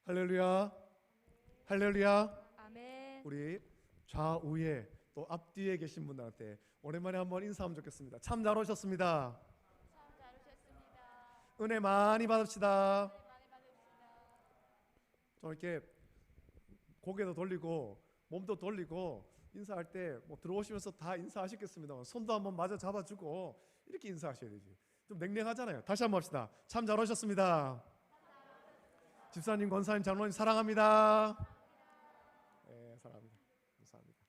할렐루야, 할렐루야. 아멘. 우리 좌우에 또 앞뒤에 계신 분들한테 오랜만에 한번 인사하면 좋겠습니다. 참 잘 오셨습니다. 참 잘 오셨습니다. 은혜 많이 받읍시다. 많이 받읍시다. 좀 이렇게 고개도 돌리고 몸도 돌리고 인사할 때 뭐 들어오시면서 다 인사하시겠습니다만 손도 한번 마저 잡아주고 이렇게 인사하셔야 되지. 좀 냉랭하잖아요. 다시 한번 합시다. 참 잘 오셨습니다. 집사님, 권사님, 장로님 사랑합니다. 네, 사랑합니다. 감사합니다.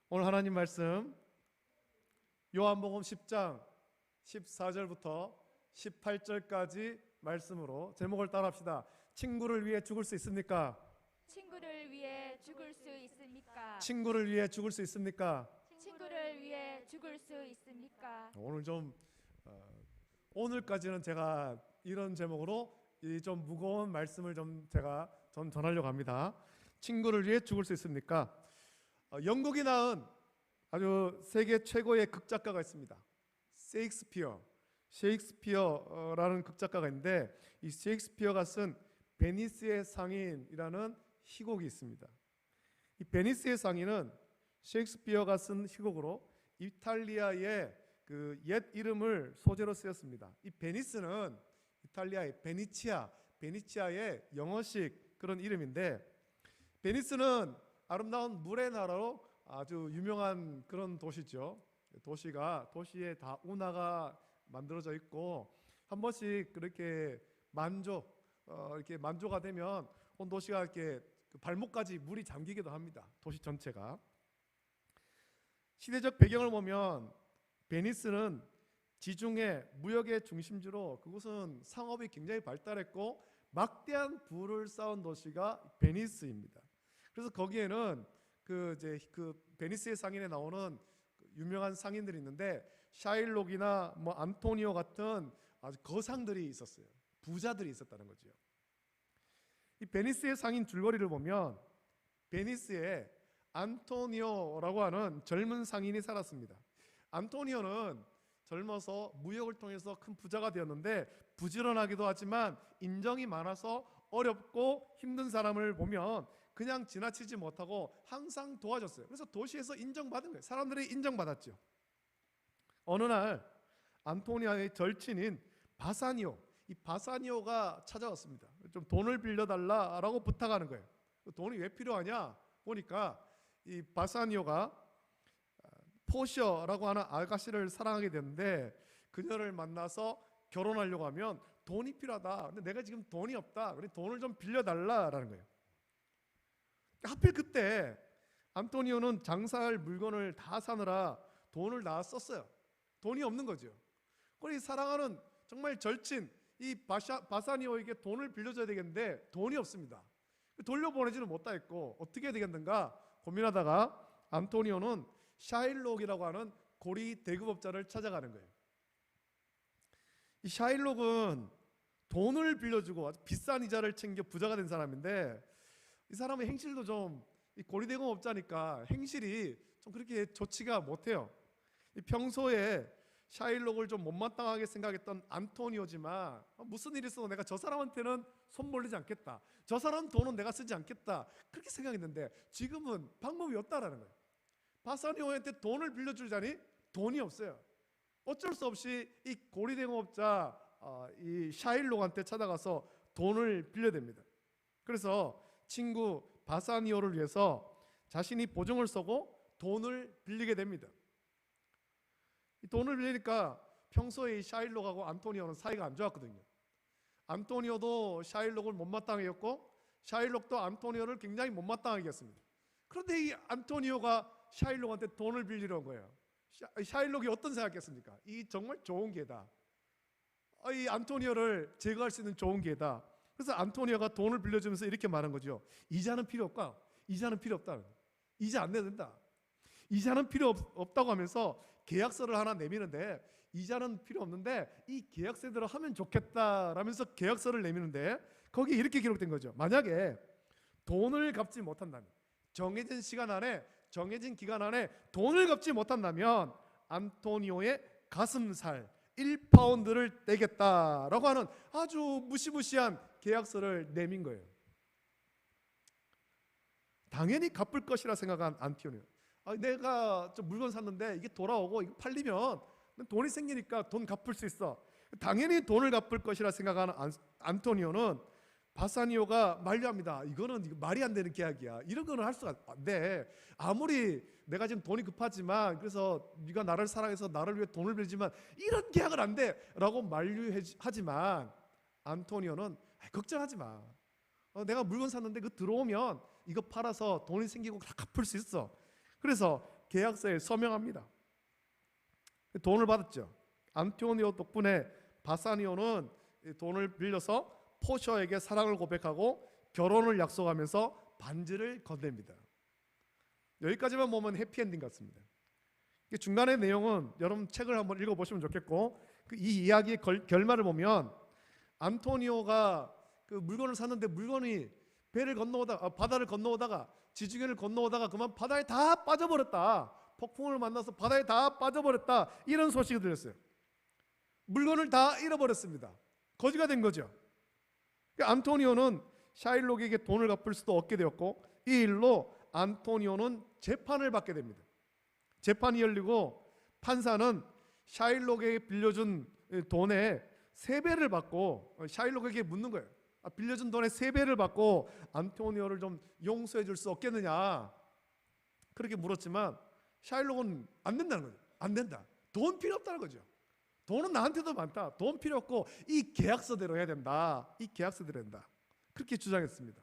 오늘 하나님 말씀 요한복음 10장 14절부터 18절까지 말씀으로 제목을 따라합시다. 친구를 위해 죽을 수 있습니까? 친구를 위해 죽을 수 있습니까? 친구를 위해 죽을 수 있습니까? 친구를 위해 죽을 수 있습니까? 오늘 좀 오늘까지는 제가 이런 제목으로 이 좀 무거운 말씀을 제가 전하려고 합니다. 친구를 위해 죽을 수 있습니까? 영국이 낳은 아주 세계 최고의 극작가가 있습니다. 셰익스피어라는 극작가가 있는데 이 셰익스피어가 쓴 베니스의 상인이라는 희곡이 있습니다. 이 베니스의 상인은 셰익스피어가 쓴 희곡으로 이탈리아의 그 옛 이름을 소재로 쓰였습니다. 이 베니스는 이탈리아의 베니치아의 영어식 그런 이름인데, 베니스는 아름다운 물의 나라로 아주 유명한 그런 도시죠. 도시에 다 운하가 만들어져 있고 한 번씩 그렇게 이렇게 만조가 되면 온 도시가 이렇게 발목까지 물이 잠기기도 합니다. 도시 전체가. 시대적 배경을 보면 베니스는 지중해 무역의 중심지로 그곳은 상업이 굉장히 발달했고 막대한 부를 쌓은 도시가 베니스입니다. 그래서 거기에는 그 베니스의 상인에 나오는 유명한 상인들이 있는데 샤일록이나 뭐 안토니오 같은 아주 거상들이 있었어요. 부자들이 있었다는 거죠. 이 베니스의 상인 줄거리를 보면 베니스에 안토니오라고 하는 젊은 상인이 살았습니다. 안토니오는 젊어서 무역을 통해서 큰 부자가 되었는데 부지런하기도 하지만 인정이 많아서 어렵고 힘든 사람을 보면 그냥 지나치지 못하고 항상 도와줬어요. 그래서 도시에서 인정받은 거예요. 사람들이 인정받았죠. 어느 날 안토니오의 절친인 이 바사니오가 찾아왔습니다. 좀 돈을 빌려달라라고 부탁하는 거예요. 돈이 왜 필요하냐 보니까 이 바사니오가 포셔라고 하는 아가씨를 사랑하게 됐는데 그녀를 만나서 결혼하려고 하면 돈이 필요하다. 근데 내가 지금 돈이 없다. 그래 돈을 좀 빌려달라라는 거예요. 하필 그때 안토니오는 장사할 물건을 다 사느라 돈을 다 썼어요. 돈이 없는 거죠. 그래서 이 사랑하는 정말 절친 이 바사니오에게 돈을 빌려줘야 되겠는데 돈이 없습니다. 돌려보내지는 못하겠고 어떻게 해야 되겠는가 고민하다가 안토니오는 샤일록이라고 하는 고리 대급업자를 찾아가는 거예요. 이 샤일록은 돈을 빌려주고 아주 비싼 이자를 챙겨 부자가 된 사람인데 이 사람의 행실도 좀 고리 대급업자니까 행실이 좀 그렇게 좋지가 못해요. 평소에 샤일록을 좀 못마땅하게 생각했던 안토니오지만 무슨 일이 있어도 내가 저 사람한테는 손 벌리지 않겠다. 저 사람 돈은 내가 쓰지 않겠다. 그렇게 생각했는데 지금은 방법이 없다라는 거예요. 바사니오한테 돈을 빌려주자니 돈이 없어요. 어쩔 수 없이 이 고리대공업자 이 샤일록한테 찾아가서 돈을 빌려댑니다. 그래서 친구 바사니오를 위해서 자신이 보증을 서고 돈을 빌리게 됩니다. 이 돈을 빌리니까 평소에 이 샤일록하고 안토니오는 사이가 안 좋았거든요. 안토니오도 샤일록을 못마땅하게 했고 샤일록도 안토니오를 굉장히 못마땅하게 했습니다. 그런데 이 안토니오가 샤일록한테 돈을 빌리러 온 거예요. 샤일록이 어떤 생각했습니까? 이 정말 좋은 기회다. 이 안토니오를 제거할 수 있는 좋은 기회다. 그래서 안토니오가 돈을 빌려주면서 이렇게 말한 거죠. 이자는 필요 없다. 이자는 필요 없다. 이자 안 내도 된다. 이자는 필요 없다고 하면서 계약서를 하나 내미는데 이자는 필요 없는데 이 계약서대로 하면 좋겠다라면서 계약서를 내미는데 거기에 이렇게 기록된 거죠. 만약에 돈을 갚지 못한다면 정해진 시간 안에 정해진 기간 안에 돈을 갚지 못한다면 안토니오의 가슴살 1파운드를 떼겠다라고 하는 아주 무시무시한 계약서를 내민 거예요. 당연히 갚을 것이라 생각한 안토니오. 내가 저 물건 샀는데 이게 돌아오고 이거 팔리면 돈이 생기니까 돈 갚을 수 있어. 당연히 돈을 갚을 것이라 생각하는 안토니오는 바사니오가 만류합니다. 이거는 말이 안 되는 계약이야. 이런 거는 할 수가 안 돼. 아무리 내가 지금 돈이 급하지만 그래서 네가 나를 사랑해서 나를 위해 돈을 빌지만 이런 계약은 안 돼 라고 만류하지만 안토니오는 걱정하지 마. 내가 물건 샀는데 그 들어오면 이거 팔아서 돈이 생기고 다 갚을 수 있어. 그래서 계약서에 서명합니다. 돈을 받았죠. 안토니오 덕분에 바사니오는 돈을 빌려서 포셔에게 사랑을 고백하고 결혼을 약속하면서 반지를 건넵니다. 여기까지만 보면 해피엔딩 같습니다. 중간의 내용은 여러분 책을 한번 읽어보시면 좋겠고, 이 이야기의 결말을 보면 안토니오가 그 물건을 샀는데 물건이 바다를 건너오다가 지중해를 건너오다가 그만 바다에 다 빠져버렸다. 폭풍을 만나서 바다에 다 빠져버렸다. 이런 소식이 들렸어요. 물건을 다 잃어버렸습니다. 거지가 된 거죠. 안토니오는 샤일록에게 돈을 갚을 수도 없게 되었고, 이 일로 안토니오는 재판을 받게 됩니다. 재판이 열리고 판사는 샤일록에게 빌려준 돈의 3배를 받고 샤일록에게 묻는 거예요. 빌려준 돈의 3배를 받고 안토니오를 좀 용서해 줄 수 없겠느냐, 그렇게 물었지만 샤일록은 안 된다는 거죠. 안 된다. 돈 필요 없다는 거죠. 돈은 나한테도 많다. 돈 필요 없고 이 계약서대로 해야 된다. 이 계약서대로 된다. 그렇게 주장했습니다.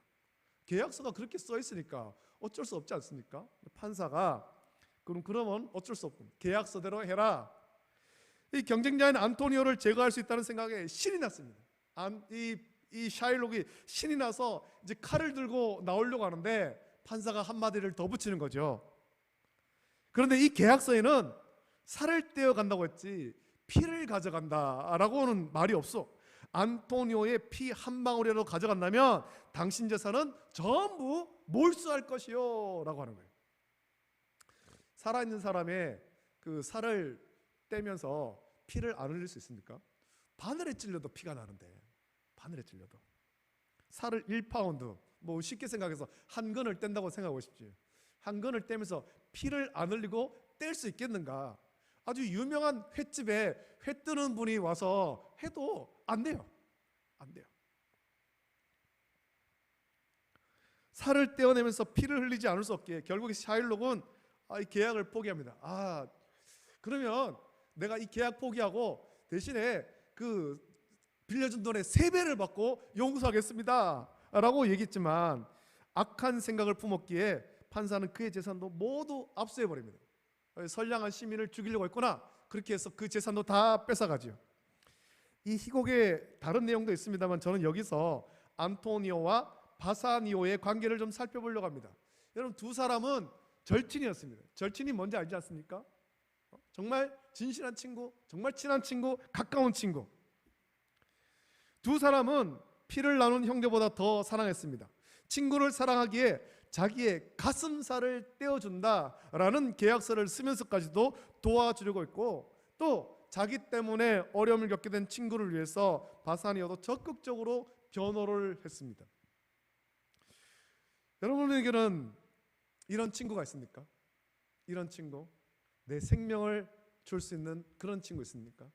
계약서가 그렇게 써 있으니까 어쩔 수 없지 않습니까? 판사가 그러면 어쩔 수 없고 계약서대로 해라. 이 경쟁자인 안토니오를 제거할 수 있다는 생각에 신이 났습니다. 이 샤일록이 신이 나서 이제 칼을 들고 나오려고 하는데 판사가 한마디를 더 붙이는 거죠. 그런데 이 계약서에는 살을 떼어 간다고 했지 피를 가져간다라고는 말이 없어. 안토니오의 피 한 방울이라도 가져간다면 당신 재산은 전부 몰수할 것이요 라고 하는 거예요. 살아있는 사람의 그 살을 떼면서 피를 안 흘릴 수 있습니까? 바늘에 찔려도 피가 나는데, 바늘에 찔려도 살을 1파운드, 뭐 쉽게 생각해서 한 근을 뗀다고 생각하고 보십시오. 한 근을 떼면서 피를 안 흘리고 뗄 수 있겠는가? 아주 유명한 횟집에 회 뜨는 분이 와서 해도 안 돼요. 안 돼요. 살을 떼어내면서 피를 흘리지 않을 수 없기에 결국에 샤일록은 이 계약을 포기합니다. 그러면 내가 이 계약 포기하고 대신에 그 빌려준 돈의 3배를 받고 용서하겠습니다 라고 얘기했지만 악한 생각을 품었기에 판사는 그의 재산도 모두 압수해버립니다. 선량한 시민을 죽이려고 했구나, 그렇게 해서 그 재산도 다 뺏어가죠. 이 희곡에 다른 내용도 있습니다만 저는 여기서 안토니오와 바사니오의 관계를 좀 살펴보려고 합니다. 여러분, 두 사람은 절친이었습니다. 절친이 뭔지 알지 않습니까? 정말 진실한 친구, 정말 친한 친구, 가까운 친구. 두 사람은 피를 나눈 형제보다 더 사랑했습니다. 친구를 사랑하기에 자기의 가슴살을 떼어준다라는 계약서를 쓰면서까지도 도와주려고 했고, 또 자기 때문에 어려움을 겪게 된 친구를 위해서 바사니오도 적극적으로 변호를 했습니다. 여러분에게는 이런 친구가 있습니까? 이런 친구, 내 생명을 줄 수 있는 그런 친구 있습니까?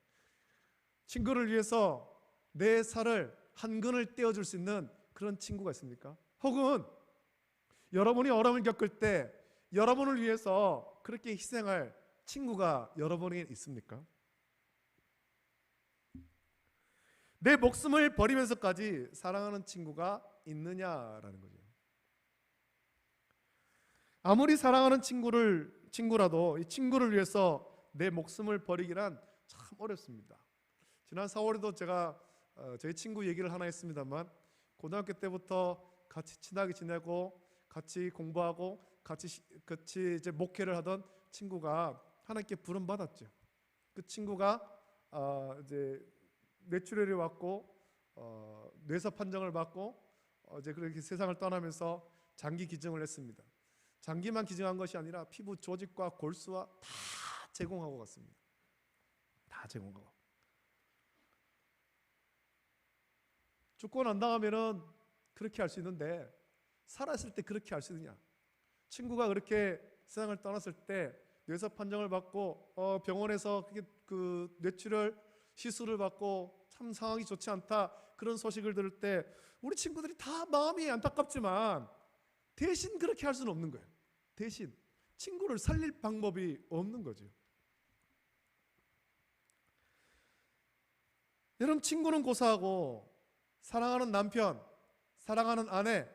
친구를 위해서 내 살을 한 근을 떼어줄 수 있는 그런 친구가 있습니까? 혹은 여러분이 어려움을 겪을 때 여러분을 위해서 그렇게 희생할 친구가 여러분에게 있습니까? 내 목숨을 버리면서까지 사랑하는 친구가 있느냐라는 거죠. 아무리 사랑하는 친구라도 이 친구를 위해서 내 목숨을 버리기란 참 어렵습니다. 지난 4월에도 제가 저희 친구 얘기를 하나 했습니다만, 고등학교 때부터 같이 친하게 지내고 같이 공부하고 같이 이제 목회를 하던 친구가 하나님께 부름 받았죠. 그 친구가 이제 뇌출혈이 왔고 뇌사 판정을 받고 이제 그렇게 세상을 떠나면서 장기 기증을 했습니다. 장기만 기증한 것이 아니라 피부 조직과 골수와 다 제공하고 갔습니다. 다 제공하고. 죽고 난 다음에는 그렇게 할 수 있는데 살아있을 때 그렇게 할 수 있느냐? 친구가 그렇게 세상을 떠났을 때 뇌사 판정을 받고 병원에서 그 뇌출혈 시술을 받고 참 상황이 좋지 않다, 그런 소식을 들을 때 우리 친구들이 다 마음이 안타깝지만 대신 그렇게 할 수는 없는 거예요. 대신 친구를 살릴 방법이 없는 거죠. 여러분, 친구는 고사하고 사랑하는 남편, 사랑하는 아내,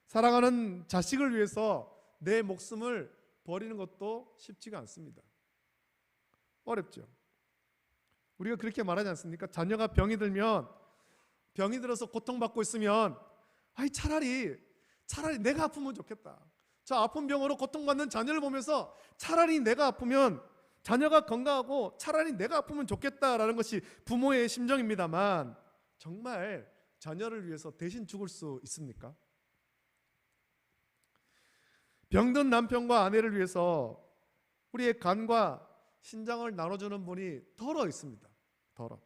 사랑하는 자식을 위해서 내 목숨을 버리는 것도 쉽지가 않습니다. 어렵죠. 우리가 그렇게 말하지 않습니까? 자녀가 병이 들어서 고통받고 있으면 차라리 내가 아프면 좋겠다. 저 아픈 병으로 고통받는 자녀를 보면서 차라리 내가 아프면, 자녀가 건강하고 차라리 내가 아프면 좋겠다라는 것이 부모의 심정입니다만, 정말 자녀를 위해서 대신 죽을 수 있습니까? 병든 남편과 아내를 위해서 우리의 간과 신장을 나눠주는 분이 덜어 있습니다. 덜어.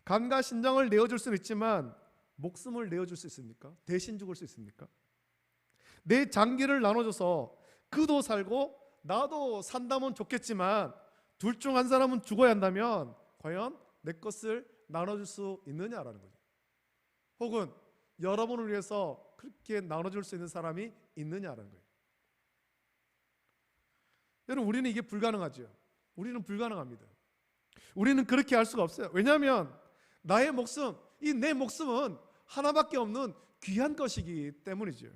간과 신장을 내어줄 수는 있지만 목숨을 내어줄 수 있습니까? 대신 죽을 수 있습니까? 내 장기를 나눠줘서 그도 살고 나도 산다면 좋겠지만 둘 중 한 사람은 죽어야 한다면 과연 내 것을 나눠줄 수 있느냐라는 거죠. 혹은 여러분을 위해서 그렇게 나눠줄 수 있는 사람이 있느냐라는 거예요. 여러분, 우리는 이게 불가능하죠. 우리는 불가능합니다. 우리는 그렇게 할 수가 없어요. 왜냐하면 나의 목숨, 내 목숨은 하나밖에 없는 귀한 것이기 때문이죠.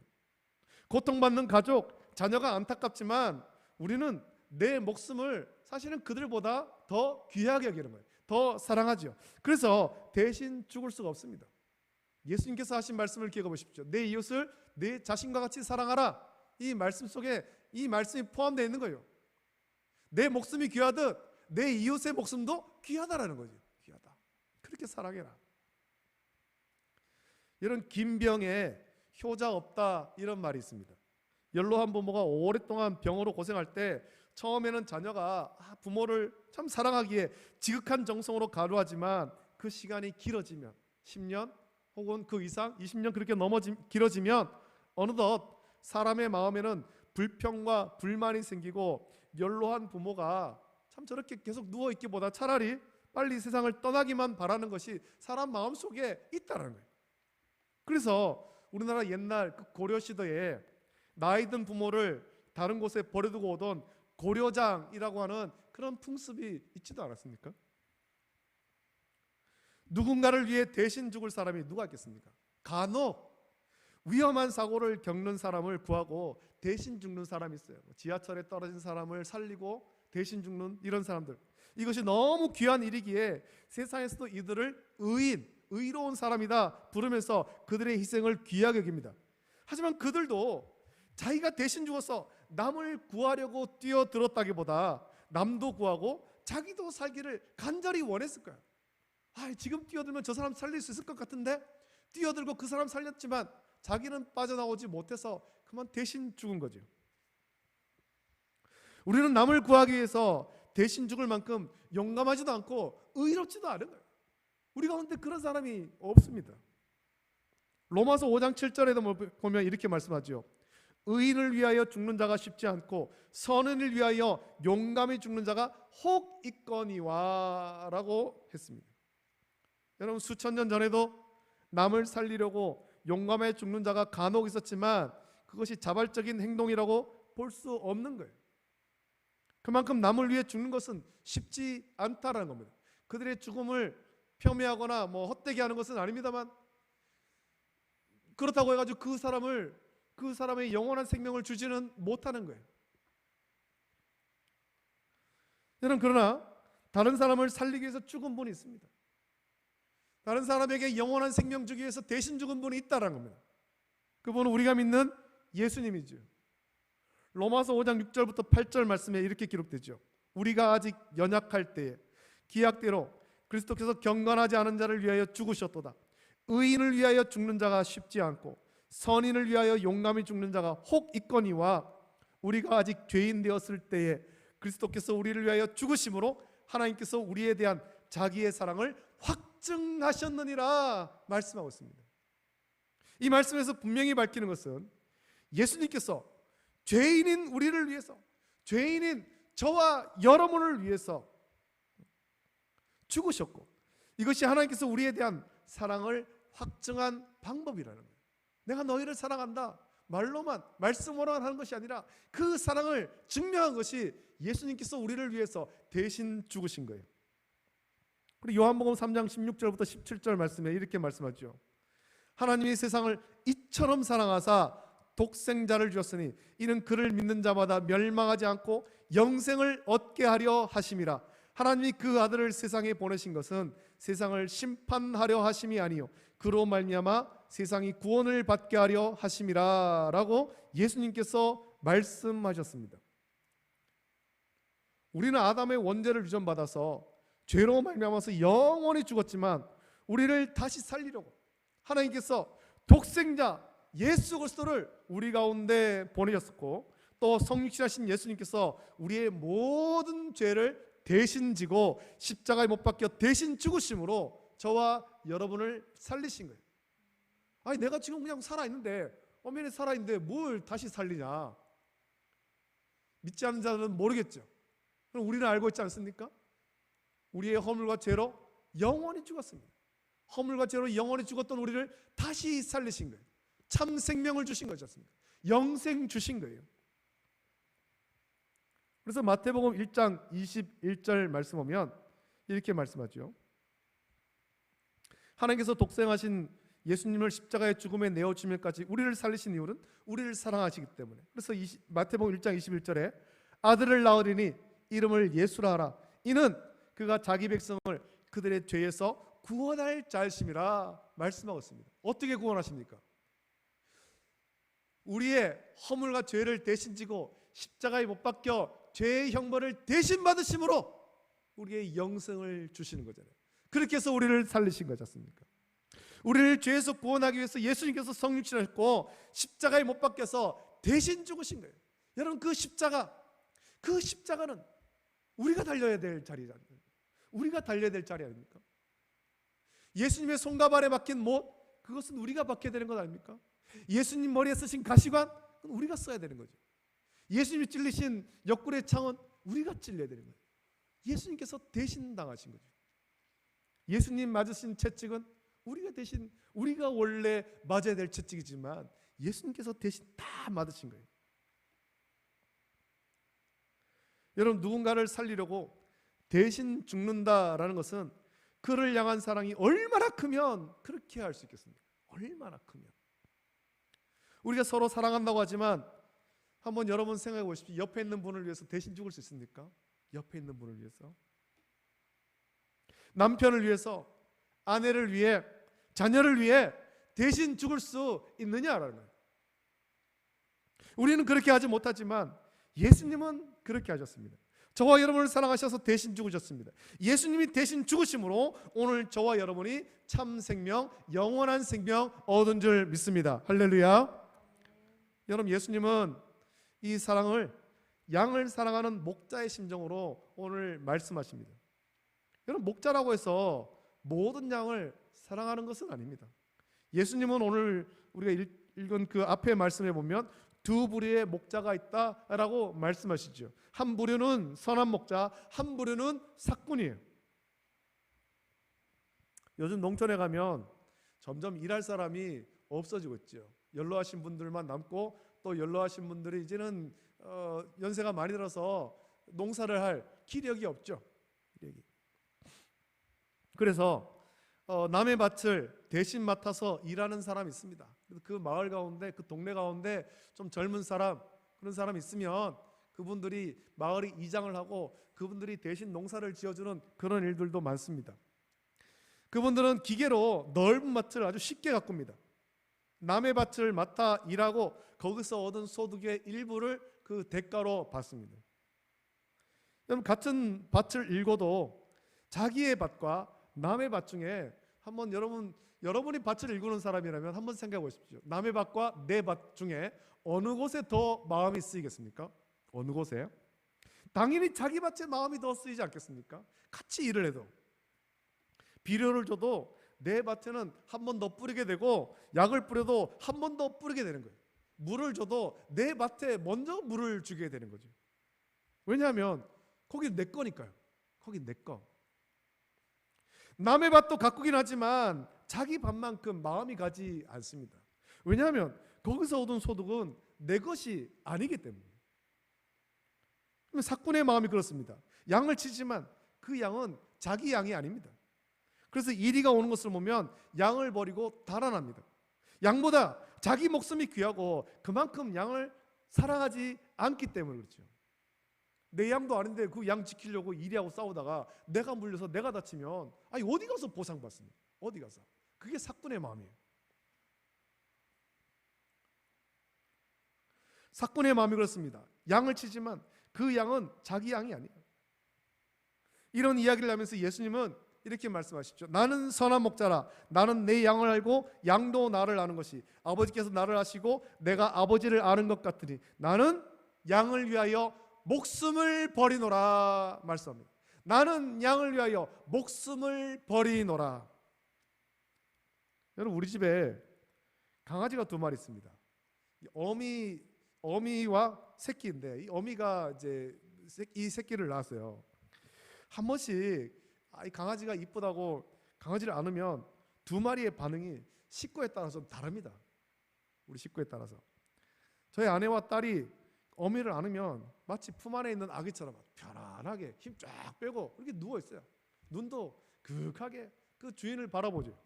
고통받는 가족, 자녀가 안타깝지만 우리는 내 목숨을 사실은 그들보다 더 귀하게 여기는 거예요. 더 사랑하죠. 그래서 대신 죽을 수가 없습니다. 예수님께서 하신 말씀을 기억해 보십시오. 내 이웃을 내 자신과 같이 사랑하라. 이 말씀 속에 이 말씀이 포함되어 있는 거예요. 내 목숨이 귀하듯 내 이웃의 목숨도 귀하다라는 거죠. 귀하다. 그렇게 사랑해라. 이런 김병에 효자 없다, 이런 말이 있습니다. 연로한 부모가 오랫동안 병으로 고생할 때 처음에는 자녀가 부모를 참 사랑하기에 지극한 정성으로 가루하지만 그 시간이 길어지면 10년 혹은 그 이상 20년 그렇게 길어지면 어느덧 사람의 마음에는 불평과 불만이 생기고 연로한 부모가 참 저렇게 계속 누워있기보다 차라리 빨리 세상을 떠나기만 바라는 것이 사람 마음속에 있다는 거예요. 그래서 우리나라 옛날 그 고려 시대에 나이 든 부모를 다른 곳에 버려두고 오던 고려장이라고 하는 그런 풍습이 있지도 않았습니까? 누군가를 위해 대신 죽을 사람이 누가 있겠습니까? 간혹 위험한 사고를 겪는 사람을 구하고 대신 죽는 사람이 있어요. 지하철에 떨어진 사람을 살리고 대신 죽는 이런 사람들. 이것이 너무 귀한 일이기에 세상에서도 이들을 의로운 사람이다 부르면서 그들의 희생을 귀하게 여깁니다. 하지만 그들도 자기가 대신 죽어서 남을 구하려고 뛰어들었다기보다 남도 구하고 자기도 살기를 간절히 원했을 거야. 지금 뛰어들면 저 사람 살릴 수 있을 것 같은데 뛰어들고 그 사람 살렸지만 자기는 빠져나오지 못해서 그만 대신 죽은 거죠. 우리는 남을 구하기 위해서 대신 죽을 만큼 용감하지도 않고 의롭지도 않은 거예요. 우리 가운데 그런 사람이 없습니다. 로마서 5장 7절에도 보면 이렇게 말씀하죠. 의인을 위하여 죽는 자가 쉽지 않고 선인을 위하여 용감히 죽는 자가 혹 있거니와 라고 했습니다. 여러분, 수천 년 전에도 남을 살리려고 용감해 죽는 자가 간혹 있었지만 그것이 자발적인 행동이라고 볼 수 없는 거예요. 그만큼 남을 위해 죽는 것은 쉽지 않다라는 겁니다. 그들의 죽음을 폄훼하거나 헛되게 하는 것은 아닙니다만 그렇다고 해가지고 그 사람의 영원한 생명을 주지는 못하는 거예요. 여러분, 그러나 다른 사람을 살리기 위해서 죽은 분이 있습니다. 다른 사람에게 영원한 생명 주기 위해서 대신 죽은 분이 있다는 겁니다. 그분은 우리가 믿는 예수님이죠. 로마서 5장 6절부터 8절 말씀에 이렇게 기록되죠. 우리가 아직 연약할 때에 기약대로 그리스도께서 경건하지 않은 자를 위하여 죽으셨도다. 의인을 위하여 죽는 자가 쉽지 않고 선인을 위하여 용감히 죽는 자가 혹 있거니와 우리가 아직 죄인 되었을 때에 그리스도께서 우리를 위하여 죽으심으로 하나님께서 우리에 대한 자기의 사랑을 확증하셨느니라 말씀하고 있습니다. 이 말씀에서 분명히 밝히는 것은 예수님께서 죄인인 우리를 위해서, 죄인인 저와 여러분을 위해서 죽으셨고, 이것이 하나님께서 우리에 대한 사랑을 확증한 방법이라는 거예요. 내가 너희를 사랑한다 말로만, 말씀으로만 하는 것이 아니라 그 사랑을 증명한 것이 예수님께서 우리를 위해서 대신 죽으신 거예요. 그리고 요한복음 3장 16절부터 17절 말씀에 이렇게 말씀하죠. 하나님이 세상을 이처럼 사랑하사 독생자를 주었으니 이는 그를 믿는 자마다 멸망하지 않고 영생을 얻게 하려 하심이라. 하나님이 그 아들을 세상에 보내신 것은 세상을 심판하려 하심이 아니요 그로 말미암아 세상이 구원을 받게 하려 하심이라 라고 예수님께서 말씀하셨습니다. 우리는 아담의 원죄를 유전받아서 죄로 말미암아서 영원히 죽었지만 우리를 다시 살리려고 하나님께서 독생자 예수 그리스도를 우리 가운데 보내셨고, 또 성육신하신 예수님께서 우리의 모든 죄를 대신 지고 십자가에 못 박혀 대신 죽으심으로 저와 여러분을 살리신 거예요. 아니 내가 지금 그냥 살아있는데, 엄연히 살아있는데 뭘 다시 살리냐, 믿지 않는 자들은 모르겠죠. 그럼 우리는 알고 있지 않습니까? 우리의 허물과 죄로 영원히 죽었습니다. 허물과 죄로 영원히 죽었던 우리를 다시 살리신 거예요. 참 생명을 주신 거지 않습니까? 영생 주신 거예요. 그래서 마태복음 1장 21절 말씀 보면 이렇게 말씀하죠. 하나님께서 독생하신 예수님을 십자가의 죽음에 내어주면까지 우리를 살리신 이유는 우리를 사랑하시기 때문에. 그래서 마태복음 1장 21절에 아들을 낳으리니 이름을 예수라 하라. 이는 그가 자기 백성을 그들의 죄에서 구원할 자이심이라 말씀하고 있습니다. 어떻게 구원하십니까? 우리의 허물과 죄를 대신 지고 십자가에 못 박혀 죄의 형벌을 대신 받으심으로 우리의 영생을 주시는 거잖아요. 그렇게 해서 우리를 살리신 거지 않습니까? 우리를 죄에서 구원하기 위해서 예수님께서 성육신하셨고 십자가에 못 박혀서 대신 죽으신 거예요. 여러분 그 십자가는 우리가 달려야 될 자리잖아요. 우리가 달려야 될 자리 아닙니까? 예수님의 손과 발에 박힌 못, 그것은 우리가 박혀야 되는 것 아닙니까? 예수님 머리에 쓰신 가시관, 그건 우리가 써야 되는 거죠. 예수님이 찔리신 옆구리의 창은 우리가 찔려야 되는 거예요. 예수님께서 대신 당하신 거죠. 예수님 맞으신 채찍은 우리가 원래 맞아야 될 채찍이지만 예수님께서 대신 다 맞으신 거예요. 여러분 누군가를 살리려고 대신 죽는다라는 것은 그를 향한 사랑이 얼마나 크면 그렇게 할 수 있겠습니까? 얼마나 크면. 우리가 서로 사랑한다고 하지만 한번 여러분 생각해 보십시오. 옆에 있는 분을 위해서 대신 죽을 수 있습니까? 옆에 있는 분을 위해서, 남편을 위해서, 아내를 위해, 자녀를 위해 대신 죽을 수 있느냐라는 거예요. 우리는 그렇게 하지 못하지만 예수님은 그렇게 하셨습니다. 저와 여러분을 사랑하셔서 대신 죽으셨습니다. 예수님이 대신 죽으심으로 오늘 저와 여러분이 참 생명, 영원한 생명 얻은 줄 믿습니다. 할렐루야. 여러분 예수님은 이 사랑을 양을 사랑하는 목자의 심정으로 오늘 말씀하십니다. 여러분 목자라고 해서 모든 양을 사랑하는 것은 아닙니다. 예수님은 오늘 우리가 읽은 그 앞에 말씀에 보면 두 부류의 목자가 있다라고 말씀하시죠. 한 부류는 선한 목자, 한 부류는 삭군이에요. 요즘 농촌에 가면 점점 일할 사람이 없어지고 있죠. 연로하신 분들만 남고, 또 연로하신 분들이 이제는 연세가 많이 들어서 농사를 할 기력이 없죠. 그래서 남의 밭을 대신 맡아서 일하는 사람이 있습니다. 그 마을 가운데, 그 동네 가운데 좀 젊은 사람, 그런 사람이 있으면 그분들이 마을이 이장을 하고 그분들이 대신 농사를 지어주는 그런 일들도 많습니다. 그분들은 기계로 넓은 밭을 아주 쉽게 가꿉니다. 남의 밭을 맡아 일하고 거기서 얻은 소득의 일부를 그 대가로 받습니다. 그럼 같은 밭을 일궈도 자기의 밭과 남의 밭 중에 한번 여러분이 밭을 일구는 사람이라면 한번 생각해 보십시오. 남의 밭과 내 밭 중에 어느 곳에 더 마음이 쓰이겠습니까? 어느 곳에? 당연히 자기 밭에 마음이 더 쓰이지 않겠습니까? 같이 일을 해도 비료를 줘도 내 밭에는 한 번 더 뿌리게 되고, 약을 뿌려도 한 번 더 뿌리게 되는 거예요. 물을 줘도 내 밭에 먼저 물을 주게 되는 거죠. 왜냐하면 거기 내 거니까요. 거기 내 거. 남의 밭도 가꾸긴 하지만 자기 밭만큼 마음이 가지 않습니다. 왜냐하면 거기서 얻은 소득은 내 것이 아니기 때문에. 삭군의 마음이 그렇습니다. 양을 치지만 그 양은 자기 양이 아닙니다. 그래서 이리가 오는 것을 보면 양을 버리고 달아납니다. 양보다 자기 목숨이 귀하고 그만큼 양을 사랑하지 않기 때문에 그렇죠. 내 양도 아닌데 그 양 지키려고 이리하고 싸우다가 내가 물려서 내가 다치면 아니 어디 가서 보상받습니까? 어디 가서? 그게 삭군의 마음이에요. 삭군의 마음이 그렇습니다. 양을 치지만 그 양은 자기 양이 아니에요. 이런 이야기를 하면서 예수님은 이렇게 말씀하시죠. 나는 선한 목자라. 나는 내 양을 알고 양도 나를 아는 것이 아버지께서 나를 아시고 내가 아버지를 아는 것 같으니 나는 양을 위하여 목숨을 버리노라 말씀합니다. 나는 양을 위하여 목숨을 버리노라. 여러분, 우리 집에 강아지가 2마리 있습니다. 어미와 새끼인데, 이 어미가 이제 이 새끼를 낳았어요. 한 번씩 이 강아지가 이쁘다고 강아지를 안으면 2마리의 반응이 식구에 따라서 다릅니다. 우리 식구에 따라서. 저희 아내와 딸이 어미를 안으면 마치 품 안에 있는 아기처럼 편안하게 힘 쫙 빼고 이렇게 누워 있어요. 눈도 그윽하게 그 주인을 바라보죠.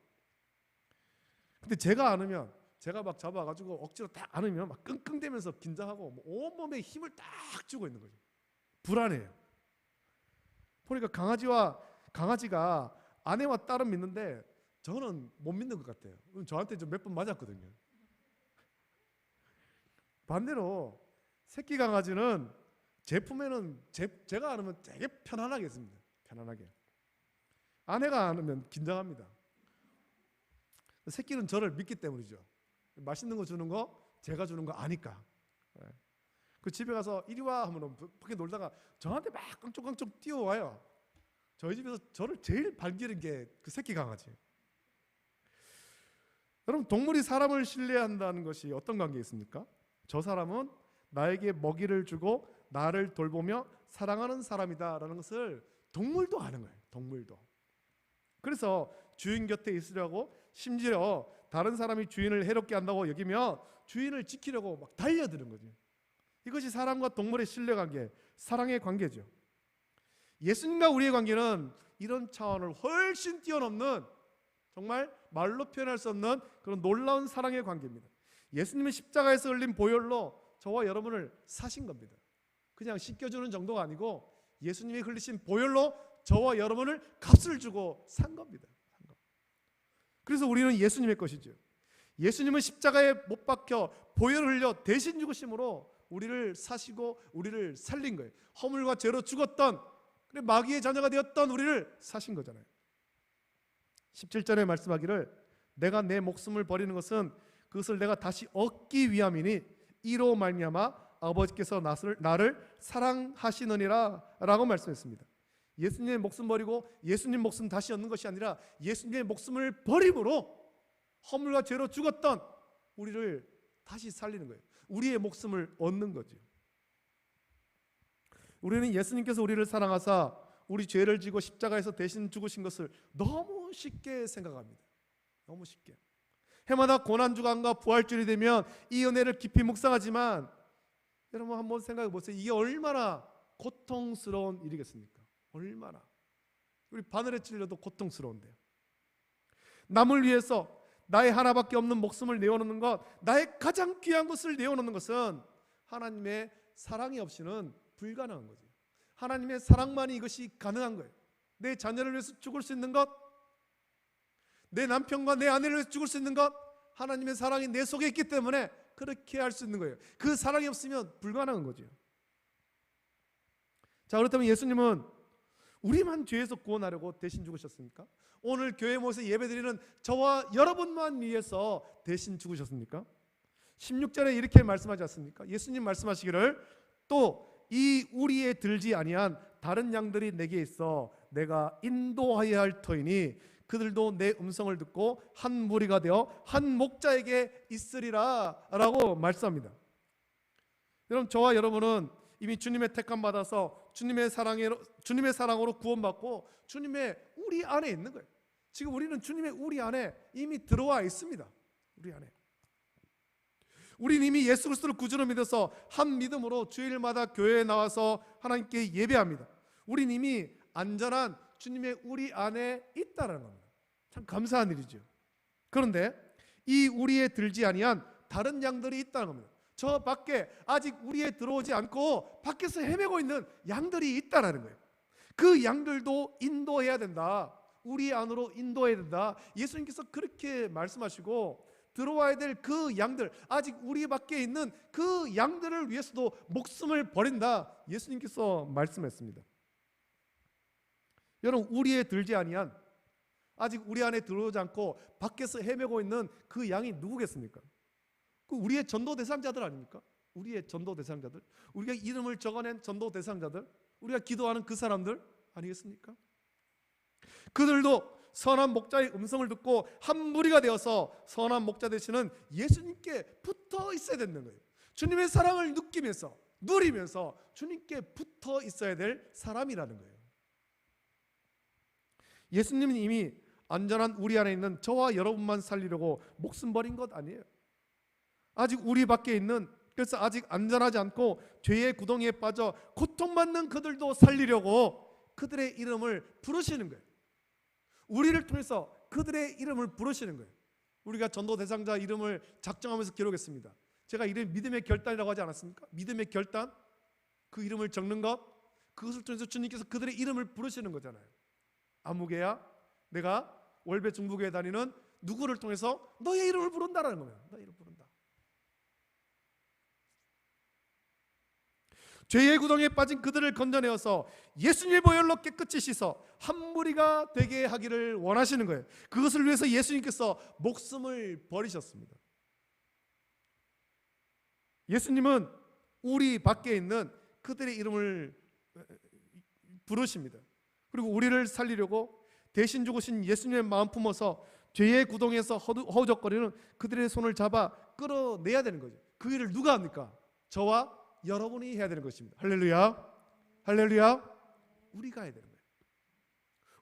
근데 제가 안으면, 제가 막 잡아가지고 억지로 딱 안으면 막 끙끙대면서 긴장하고 온몸에 힘을 딱 주고 있는 거죠. 불안해요. 보니까 강아지가 아내와 딸은 믿는데 저는 못 믿는 것 같아요. 저한테 좀 몇 번 맞았거든요. 반대로 새끼 강아지는 제 품에는 제가 안으면 되게 편안하게 있습니다. 편안하게. 아내가 안으면 긴장합니다. 새끼는 저를 믿기 때문이죠. 맛있는 거 주는 거 제가 주는 거 아니까. 그 집에 가서 이리 와 하면 밖에 놀다가 저한테 막 깡총깡총 뛰어와요. 저희 집에서 저를 제일 반기는 게 그 새끼 강아지예요. 여러분, 동물이 사람을 신뢰한다는 것이 어떤 관계에 있습니까? 저 사람은 나에게 먹이를 주고 나를 돌보며 사랑하는 사람이다라는 것을 동물도 아는 거예요. 동물도. 그래서 주인 곁에 있으려고, 심지어 다른 사람이 주인을 해롭게 한다고 여기면 주인을 지키려고 막 달려드는 거죠. 이것이 사람과 동물의 신뢰관계, 사랑의 관계죠. 예수님과 우리의 관계는 이런 차원을 훨씬 뛰어넘는, 정말 말로 표현할 수 없는 그런 놀라운 사랑의 관계입니다. 예수님은 십자가에서 흘린 보혈로 저와 여러분을 사신 겁니다. 그냥 씻겨주는 정도가 아니고 예수님이 흘리신 보혈로 저와 여러분을 값을 주고 산 겁니다. 그래서 우리는 예수님의 것이죠. 예수님은 십자가에 못 박혀 보혈을 흘려 대신 죽으심으로 우리를 사시고 우리를 살린 거예요. 허물과 죄로 죽었던, 마귀의 자녀가 되었던 우리를 사신 거잖아요. 17절에 말씀하기를 내가 내 목숨을 버리는 것은 그것을 내가 다시 얻기 위함이니 이로 말미암아 아버지께서 나를 사랑하시느니라 라고 말씀했습니다. 예수님의 목숨 버리고 예수님 목숨 다시 얻는 것이 아니라 예수님의 목숨을 버림으로 허물과 죄로 죽었던 우리를 다시 살리는 거예요. 우리의 목숨을 얻는 거죠. 우리는 예수님께서 우리를 사랑하사 우리 죄를 지고 십자가에서 대신 죽으신 것을 너무 쉽게 생각합니다. 너무 쉽게. 해마다 고난주간과 부활절이 되면 이 은혜를 깊이 묵상하지만 여러분 한번 생각해 보세요. 이게 얼마나 고통스러운 일이겠습니까? 얼마나. 우리 바늘에 찔려도 고통스러운데요. 남을 위해서 나의 하나밖에 없는 목숨을 내어놓는 것, 나의 가장 귀한 것을 내어놓는 것은 하나님의 사랑이 없이는 불가능한 거죠. 하나님의 사랑만이 이것이 가능한 거예요. 내 자녀를 위해서 죽을 수 있는 것, 내 남편과 내 아내를 위해서 죽을 수 있는 것, 하나님의 사랑이 내 속에 있기 때문에 그렇게 할 수 있는 거예요. 그 사랑이 없으면 불가능한 거죠. 자, 그렇다면 예수님은 우리만 죄에서 구원하려고 대신 죽으셨습니까? 오늘 교회 모여서 예배드리는 저와 여러분만 위해서 대신 죽으셨습니까? 16절에 이렇게 말씀하지 않습니까? 예수님 말씀하시기를 또 이 우리에 들지 아니한 다른 양들이 내게 있어 내가 인도하여야 할 터이니 그들도 내 음성을 듣고 한 무리가 되어 한 목자에게 있으리라 라고 말씀합니다. 여러분, 저와 여러분은 이미 주님의 택함 받아서 주님의 사랑으로 구원받고 주님의 우리 안에 있는 거예요. 지금 우리는 주님의 우리 안에 이미 들어와 있습니다. 우리 안에. 우리는 이미 예수 그리스도를 구주로 믿어서 한 믿음으로 주일마다 교회에 나와서 하나님께 예배합니다. 우리는 이미 안전한 주님의 우리 안에 있다는 겁니다. 참 감사한 일이죠. 그런데 이 우리에 들지 아니한 다른 양들이 있다는 겁니다. 저 밖에 아직 우리에 들어오지 않고 밖에서 헤매고 있는 양들이 있다는 거예요. 그 양들도 인도해야 된다. 우리 안으로 인도해야 된다. 예수님께서 그렇게 말씀하시고 들어와야 될 그 양들, 아직 우리 밖에 있는 그 양들을 위해서도 목숨을 버린다. 예수님께서 말씀했습니다. 여러분, 우리에 들지 아니한, 아직 우리 안에 들어오지 않고 밖에서 헤매고 있는 그 양이 누구겠습니까? 그 우리의 전도 대상자들 아닙니까? 우리의 전도 대상자들, 우리가 이름을 적어낸 전도 대상자들, 우리가 기도하는 그 사람들 아니겠습니까? 그들도 선한 목자의 음성을 듣고 한 무리가 되어서 선한 목자 되시는 예수님께 붙어 있어야 되는 거예요. 주님의 사랑을 느끼면서, 누리면서 주님께 붙어 있어야 될 사람이라는 거예요. 예수님은 이미 안전한 우리 안에 있는 저와 여러분만 살리려고 목숨 버린 것 아니에요. 아직 우리 밖에 있는, 그래서 아직 안전하지 않고 죄의 구덩이에 빠져 고통받는 그들도 살리려고 그들의 이름을 부르시는 거예요. 우리를 통해서 그들의 이름을 부르시는 거예요. 우리가 전도 대상자 이름을 작정하면서 기록했습니다. 제가 이름 믿음의 결단이라고 하지 않았습니까? 믿음의 결단, 그 이름을 적는 것, 그것을 통해서 주님께서 그들의 이름을 부르시는 거잖아요. 아무개야, 내가 월배 중부교회 다니는 누구를 통해서 너의 이름을 부른다라는 거예요. 너의 이름을 부른다. 죄의 구덩이에 빠진 그들을 건져내어서 예수님의 보혈로 깨끗이 씻어 한 무리가 되게 하기를 원하시는 거예요. 그것을 위해서 예수님께서 목숨을 버리셨습니다. 예수님은 우리 밖에 있는 그들의 이름을 부르십니다. 그리고 우리를 살리려고 대신 죽으신 예수님의 마음 품어서 죄의 구덩이에서 허우적거리는 그들의 손을 잡아 끌어내야 되는 거죠. 그 일을 누가 합니까? 저와 여러분이 해야 되는 것입니다. 할렐루야, 할렐루야. 우리가 해야 되는 거예요.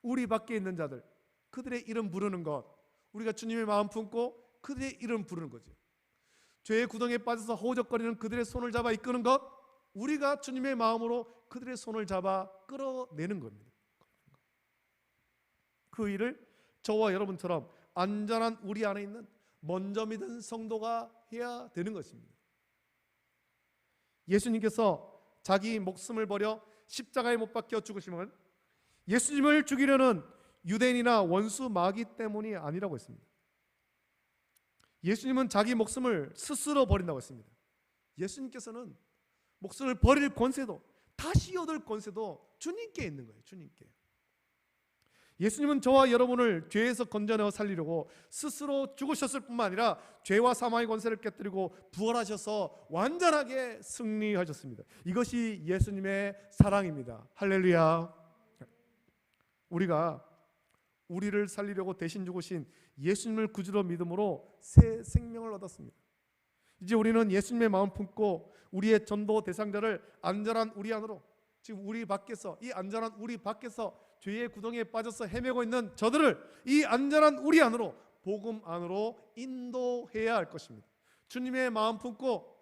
우리 밖에 있는 자들, 그들의 이름 부르는 것, 우리가 주님의 마음 품고 그들의 이름 부르는 거죠. 죄의 구덩이에 빠져서 허우적거리는 그들의 손을 잡아 이끄는 것, 우리가 주님의 마음으로 그들의 손을 잡아 끌어내는 겁니다. 그 일을 저와 여러분처럼 안전한 우리 안에 있는 먼저 믿은 성도가 해야 되는 것입니다. 예수님께서 자기 목숨을 버려 십자가에 못 박혀 죽으심은 예수님을 죽이려는 유대인이나 원수 마귀 때문이 아니라고 했습니다. 예수님은 자기 목숨을 스스로 버린다고 했습니다. 예수님께서는 목숨을 버릴 권세도, 다시 얻을 권세도 주님께 있는 거예요. 주님께. 예수님은 저와 여러분을 죄에서 건져내어 살리려고 스스로 죽으셨을 뿐만 아니라 죄와 사망의 권세를 깨뜨리고 부활하셔서 완전하게 승리하셨습니다. 이것이 예수님의 사랑입니다. 할렐루야. 우리가 우리를 살리려고 대신 죽으신 예수님을 구주로 믿음으로 새 생명을 얻었습니다. 이제 우리는 예수님의 마음 품고 우리의 전도 대상자를 안전한 우리 안으로, 지금 우리 밖에서, 이 안전한 우리 밖에서 죄의 구덩이에 빠져서 헤매고 있는 저들을 이 안전한 우리 안으로, 복음 안으로 인도해야 할 것입니다. 주님의 마음 품고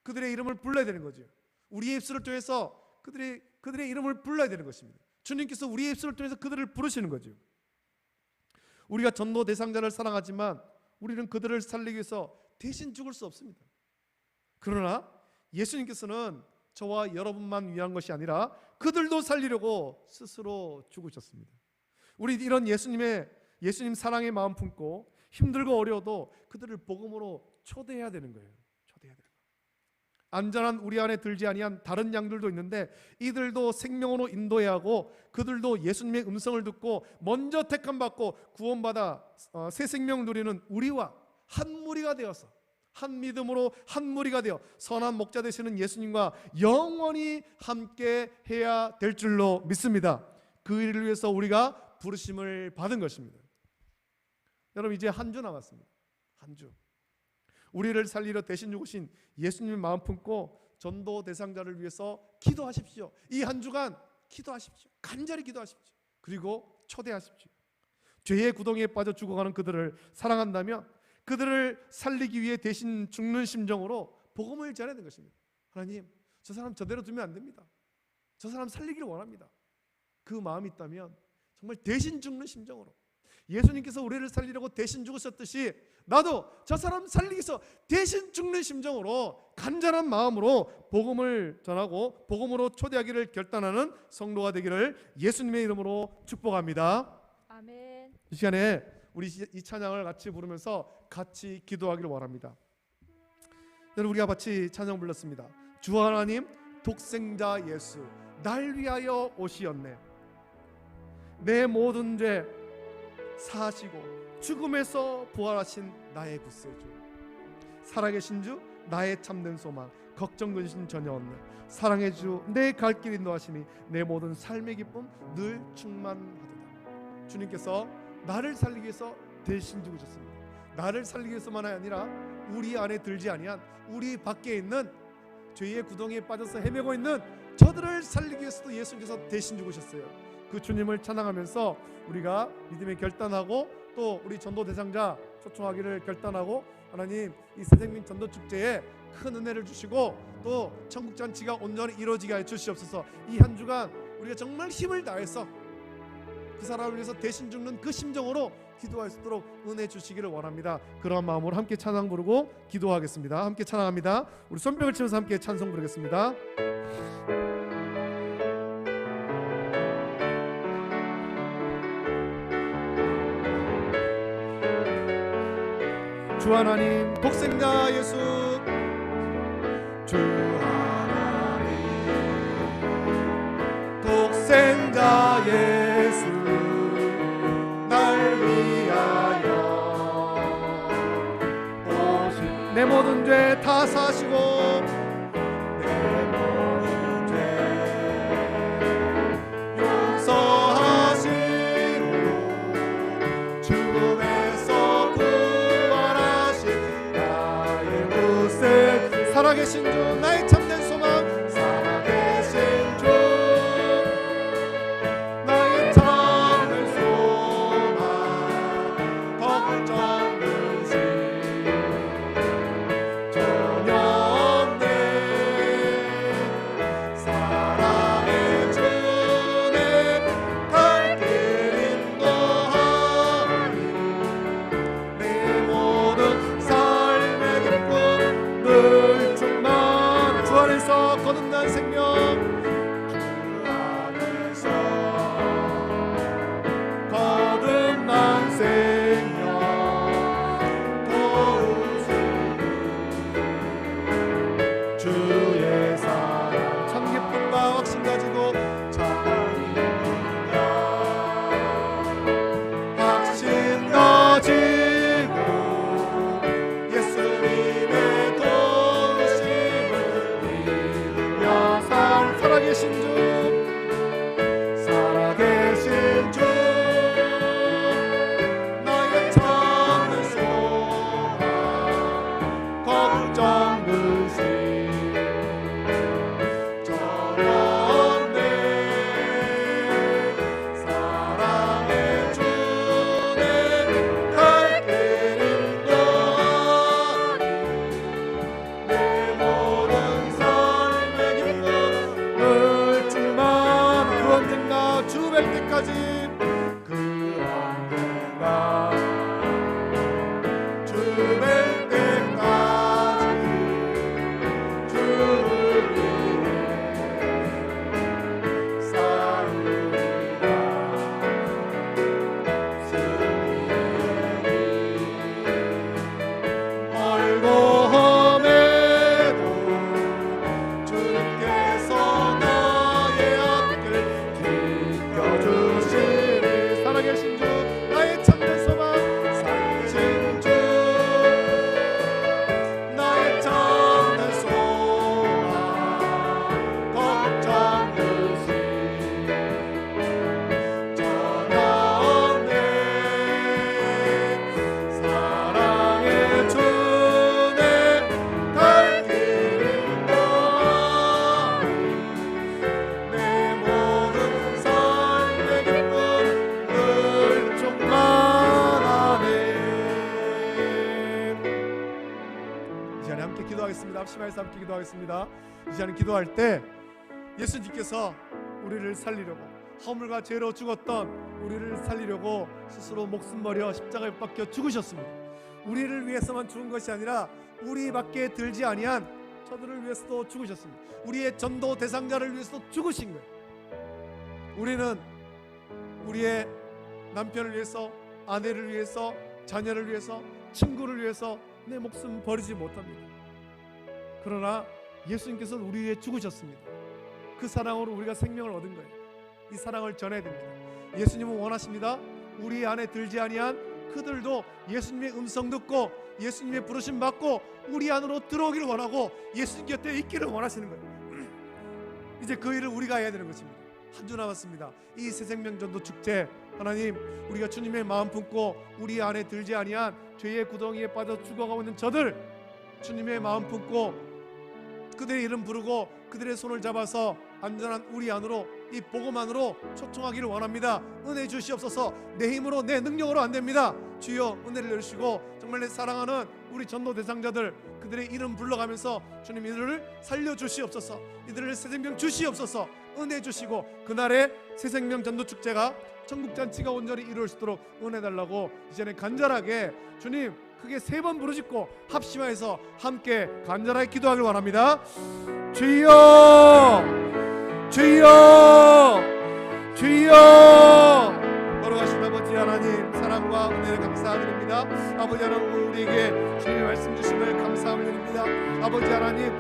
그들의 이름을 불러야 되는 거죠. 우리의 입술을 통해서 그들의 이름을 불러야 되는 것입니다. 주님께서 우리의 입술을 통해서 그들을 부르시는 거죠. 우리가 전도 대상자를 사랑하지만 우리는 그들을 살리기 위해서 대신 죽을 수 없습니다. 그러나 예수님께서는 저와 여러분만 위한 것이 아니라 그들도 살리려고 스스로 죽으셨습니다. 우리 이런 예수님 사랑의 마음 품고 힘들고 어려워도 그들을 복음으로 초대해야 되는 거예요. 초대해야 되는 거예요. 안전한 우리 안에 들지 아니한 다른 양들도 있는데 이들도 생명으로 인도해야 하고 그들도 예수님의 음성을 듣고 먼저 택함 받고 구원받아 새 생명 누리는 우리와 한 무리가 되어서, 한 믿음으로 한 무리가 되어 선한 목자 되시는 예수님과 영원히 함께 해야 될 줄로 믿습니다. 그 일을 위해서 우리가 부르심을 받은 것입니다. 여러분, 이제 한 주 남았습니다. 한 주. 우리를 살리려 대신 죽으신 예수님의 마음 품고 전도 대상자를 위해서 기도하십시오. 이 한 주간 기도하십시오. 간절히 기도하십시오. 그리고 초대하십시오. 죄의 구덩이에 빠져 죽어가는 그들을 사랑한다면 그들을 살리기 위해 대신 죽는 심정으로 복음을 전해야 되는 것입니다. 하나님, 저 사람 저대로 두면 안 됩니다. 저 사람 살리기를 원합니다. 그 마음이 있다면 정말 대신 죽는 심정으로, 예수님께서 우리를 살리려고 대신 죽으셨듯이 나도 저 사람 살리기 위해서 대신 죽는 심정으로 간절한 마음으로 복음을 전하고 복음으로 초대하기를 결단하는 성도가 되기를 예수님의 이름으로 축복합니다. 아멘. 이 시간에 우리 이 찬양을 같이 부르면서 같이 기도하기를 원합니다. 여러분, 우리가 같이 찬양 불렀습니다. 주 하나님, 독생자 예수, 날 위하여 오시었네. 내 모든 죄 사하시고 죽음에서 부활하신 나의 구세주, 살아계신 주, 나의 참된 소망, 걱정 근심 전혀 없네. 사랑의 주, 내 갈 길 인도하시니 내 모든 삶의 기쁨 늘 충만하도다. 주님께서 나를 살리기 위해서 대신 죽으셨습니다. 나를 살리기 위해서만 아니라 우리 안에 들지 아니한 우리 밖에 있는 죄의 구덩이에 빠져서 헤매고 있는 저들을 살리기 위해서도 예수님께서 대신 죽으셨어요. 그 주님을 찬양하면서 우리가 믿음의 결단하고 또 우리 전도 대상자 초청하기를 결단하고, 하나님, 이 새생명 전도 축제에 큰 은혜를 주시고 또 천국 잔치가 온전히 이루어지게 해 주시옵소서. 이 한 주간 우리가 정말 힘을 다해서 그 사람을 위해서 대신 죽는 그 심정으로 기도할 수 있도록 은혜 주시기를 원합니다. 그런 마음으로 함께 찬양 부르고 기도하겠습니다. 함께 찬양합니다. 우리 손뼉을 치면서 함께 찬송 부르겠습니다. 주 하나님, 독생자 예수, 주 하나님, 독생자 예수, 날 위하여 오신 내 모든 죄 다 사시고 내 모든 죄 용서하시고 죽음에서 부활하신 나의 구세, 살아계신 주, 나의 참된 소망, 살아계신 주, 나의 참된 소망, 걱정 근심 전혀 없네. 사랑의 주님, 갈 길 인도하니 내 모든 삶의 기쁨 늘 충만하도다. 기도하겠습니다. 합심하여서 함께 기도하겠습니다. 이 시간에 기도할 때 예수님께서 우리를 살리려고, 허물과 죄로 죽었던 우리를 살리려고 스스로 목숨 버려 십자가에 못 박혀 죽으셨습니다. 우리를 위해서만 죽은 것이 아니라 우리밖에 들지 아니한 저들을 위해서도 죽으셨습니다. 우리의 전도 대상자를 위해서도 죽으신 거예요. 우리는 우리의 남편을 위해서, 아내를 위해서, 자녀를 위해서, 친구를 위해서 내 목숨 버리지 못합니다. 그러나 예수님께서는 우리 위해 죽으셨습니다. 그 사랑으로 우리가 생명을 얻은 거예요. 이 사랑을 전해야 됩니다. 예수님은 원하십니다. 우리 안에 들지 아니한 그들도 예수님의 음성 듣고 예수님의 부르심 받고 우리 안으로 들어오기를 원하고 예수님 곁에 있기를 원하시는 거예요. 이제 그 일을 우리가 해야 되는 것입니다. 한 주 남았습니다. 이 새생명전도 축제, 하나님, 우리가 주님의 마음 품고 우리 안에 들지 아니한 죄의 구덩이에 빠져 죽어가고 있는 저들, 주님의 마음 품고 그들의 이름 부르고 그들의 손을 잡아서 안전한 우리 안으로, 이 복음 안으로 초청하기를 원합니다. 은혜 주시옵소서. 내 힘으로, 내 능력으로 안 됩니다. 주여 은혜를 내주시고 정말 내 사랑하는 우리 전도 대상자들, 그들의 이름 불러가면서 주님 이들을 살려주시옵소서. 이들을 새생명 주시옵소서. 은혜 주시고 그날의 새생명 전도축제가 천국잔치가 온전히 이루어질 수 있도록 은혜 달라고 이제는 간절하게 주님 크게 3번 부르짖고 합심하여서 함께 간절하게 기도하길 원합니다. 주여, 주여, 주여. 걸어가신 아버지 하나님, 사랑과 은혜를 감사드립니다. 아버지 하나님, 우리에게 주님의 말씀 주심을 감사함을 드립니다. 아버지 하나님,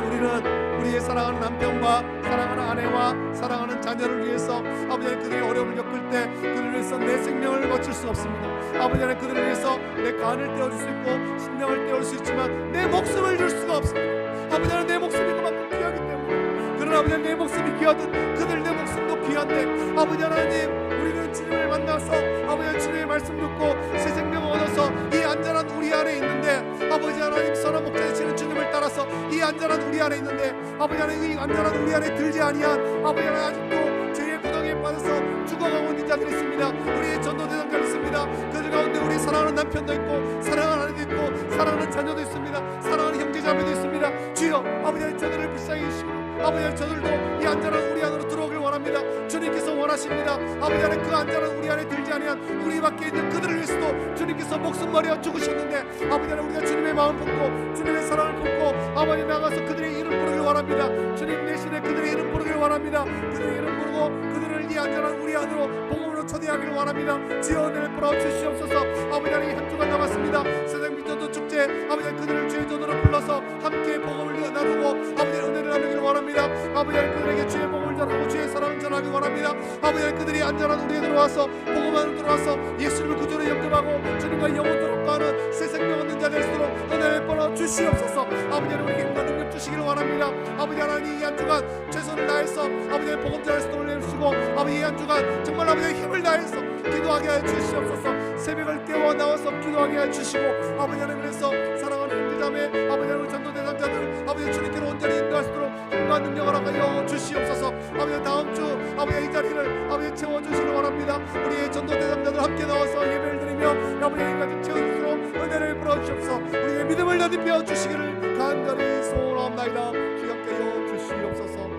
우리는 우리의 사랑하는 남편과 사랑하는 아내와 사랑하는 자녀를 위해서 아버지 하나님, 그들이 어려움을 겪을 때 그들을 위해서 내 생명을 바칠 수 없습니다. 아버지 하나님, 그들을 위해서 내 간을 떼어줄 수 있고 심령을 떼어줄 수 있지만 내 목숨을 줄 수가 없습니다. 아버지 하나님, 내 목숨이 그만큼 귀하기 때문에, 그러나 아버지 하나님, 내 목숨이 귀하듯 그들 내 목숨도 귀한데 아버지 하나님, 우리는 주님을 만나서 아버지 하나님 주님의 말씀 듣고 새 생명을 얻어서 이 안전한 우리 안에 있는데, 아버지 하나님 선한 목자 되시는 주님을 따라서 이 안전한 우리 안에 있는데 아버지 하나님, 이 안전한 우리 안에 들지 아니한 아버지 하나님, 아직도 죄의 구덩이에 빠져서 죽어가고 있는 자들이 있습니다. 우리의 전도 대상자들이 있습니다. 그들 가운데 우리 사랑하는 남편도 있고 사랑하는 아내도 있고 사랑하는 자녀도 있습니다. 사랑하는 형제자매도 있습니다. 주여 아버지 하나님, 저들을 불쌍히 여기시고 아버지 하나님, 저들도 이 안전한 우리 안으로 들어오길 원합니다. 주님께서 원하십니다. 아버지 하나님, 그 안전한 우리 안에 들지 아니한 우리 밖에 있는 그들을 위해서도 주님께서 목숨 버려 죽으셨는데 아버지 하나님, 우리가 주님의 마음 품고 주님의 사랑을 품고 아버지 나가서 그들의 이름 부르길 원합니다. 주님 대신에 그들의 이름 부르길 원합니다. 그들의 이름 부르고 그들을 이 안전한 우리 안으로 복음으로 초대하기를 원합니다. 주여 은혜를 풀어 주시옵소서. 아버지 하나님, 한 주간 남았습니다. 새생명 전도 축제, 아버지 하나님, 그들을 주의 전도로 불러서 함께 복음을 나누고 아버지 하나님, 은혜를 나누기를 원합니다. 아버지 하나님, 그들에게 주의 복음을 전하고 주의 사랑을 전하기를 원합니다. 아버지 하나님, 그들이 안전한 우리에 들어와서 복음 안으로 들어와서 예수님을 구주로 영접하고 주님과 영원토록 가는 새 생명 얻는 자 될 수 있도록 은혜를 풀어 주시옵소서. 아버지 하나님, 우리에게 힘과 능력 주시기를 원합니다. 아버지 하나님, 이 한 주간 최선을 다해서 아버지 하나님 복음 전할 수 있도록 내주시고 아버지 이 한 주간 정말 아버지 하나님 힘을 다해서 기도하게 하여 주시옵소서. 새벽을 깨워 나와서 기도하게 하여 주시고 아버지 하나님, 그래서 사랑하는 형제자매 아버지 하나님, 전도 대상자들 아버지 주님께로 온전히 인도할 수 있도록 힘과 능력을 하여 주시옵소서. 아버지 다음 주 아버지 이 자리를 아버지 채워주시길 원합니다. 우리의 전도 대상자들 함께 나와서 예배를 드리며 아버지 이까지 채워주시도록 은혜를 풀어주시옵소서. 우리의 믿음을 더딥혀 주시기를 간절히 소원합니다. 주여 함께 하여 주시옵소서.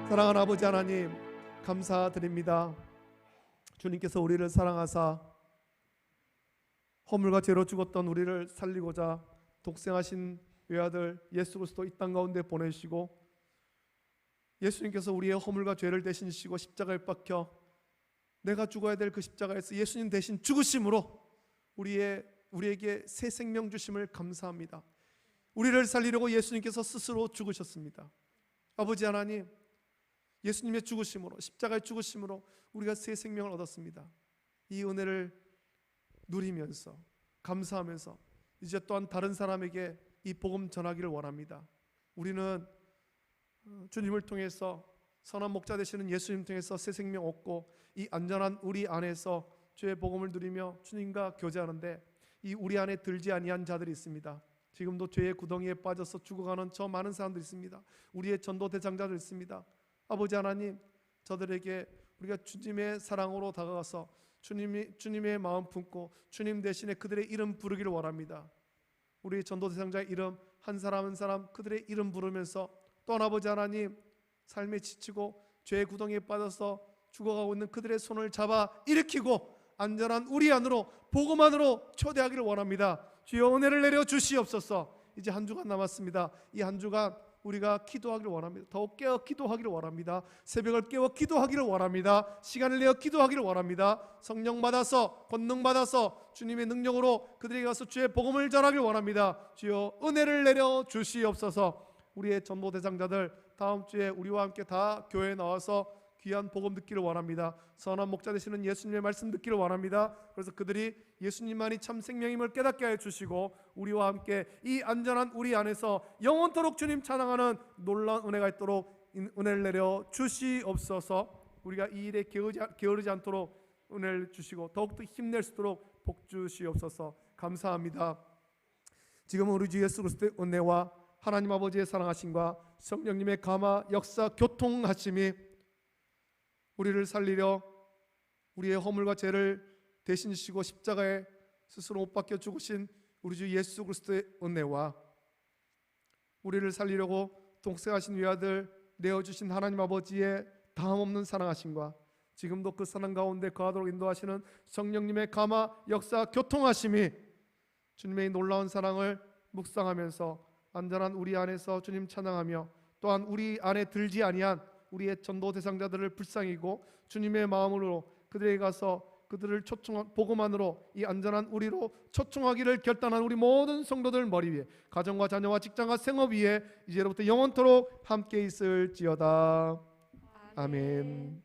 사랑하는 아버지 하나님, 감사드립니다. 주님께서 우리를 사랑하사 허물과 죄로 죽었던 우리를 살리고자 독생하신 외아들 예수 그리스도 이 땅 가운데 보내주시고 예수님께서 우리의 허물과 죄를 대신 지시고 십자가에 박혀 내가 죽어야 될 그 십자가에서 예수님 대신 죽으심으로 우리에게 새 생명 주심을 감사합니다. 우리를 살리려고 예수님께서 스스로 죽으셨습니다. 아버지 하나님, 예수님의 죽으심으로, 십자가의 죽으심으로 우리가 새 생명을 얻었습니다. 이 은혜를 누리면서 감사하면서 이제 또한 다른 사람에게 이 복음 전하기를 원합니다. 우리는 주님을 통해서 선한 목자 되시는 예수님 통해서 새 생명 얻고 이 안전한 우리 안에서 주의 복음을 누리며 주님과 교제하는데 이 우리 안에 들지 아니한 자들이 있습니다. 지금도 죄의 구덩이에 빠져서 죽어가는 저 많은 사람들이 있습니다. 우리의 전도 대상자들 있습니다. 아버지 하나님, 저들에게 우리가 주님의 사랑으로 다가가서 주님의 마음 품고 주님 대신에 그들의 이름 부르기를 원합니다. 우리 전도 대상자의 이름 한 사람 한 사람 그들의 이름 부르면서 또 아버지 하나님, 삶에 지치고 죄의 구덩이에 빠져서 죽어가고 있는 그들의 손을 잡아 일으키고 안전한 우리 안으로 복음 안으로 초대하기를 원합니다. 주여 은혜를 내려 주시옵소서. 이제 한 주간 남았습니다. 이 한 주간 우리가 기도하기를 원합니다. 더욱 깨어 기도하기를 원합니다. 새벽을 깨워 기도하기를 원합니다. 시간을 내어 기도하기를 원합니다. 성령 받아서 권능 받아서 주님의 능력으로 그들에게 가서 주의 복음을 전하기를 원합니다. 주여 은혜를 내려 주시옵소서. 우리의 전도 대상자들 다음 주에 우리와 함께 다 교회에 나와서 귀한 복음 듣기를 원합니다. 선한 목자 되시는 예수님의 말씀 듣기를 원합니다. 그래서 그들이 예수님만이 참 생명임을 깨닫게 하여 주시고 우리와 함께 이 안전한 우리 안에서 영원토록 주님 찬양하는 놀라운 은혜가 있도록 은혜를 내려 주시옵소서. 우리가 이 일에 게으르지 않도록 은혜를 주시고 더욱더 힘낼 수 있도록 복 주시옵소서. 감사합니다. 지금 우리 주 예수 그리스도의 은혜와 하나님 아버지의 사랑하심과 성령님의 감화 역사 교통하심이 우리를 살리려 우리의 허물과 죄를 대신 지시고 십자가에 스스로 못 박혀 죽으신 우리 주 예수 그리스도의 은혜와 우리를 살리려고 독생하신 외아들 내어주신 하나님 아버지의 다함없는 사랑하심과 지금도 그 사랑 가운데 거하도록 인도하시는 성령님의 감화 역사 교통하심이 주님의 놀라운 사랑을 묵상하면서 안전한 우리 안에서 주님 찬양하며 또한 우리 안에 들지 아니한 우리의 전도 대상자들을 불쌍히고 주님의 마음으로 그들에게 가서 그들을 복음만으로 이 안전한 우리로 초청하기를 결단한 우리 모든 성도들 머리 위에 가정과 자녀와 직장과 생업 위에 이제로부터 영원토록 함께 있을지어다. 아멘.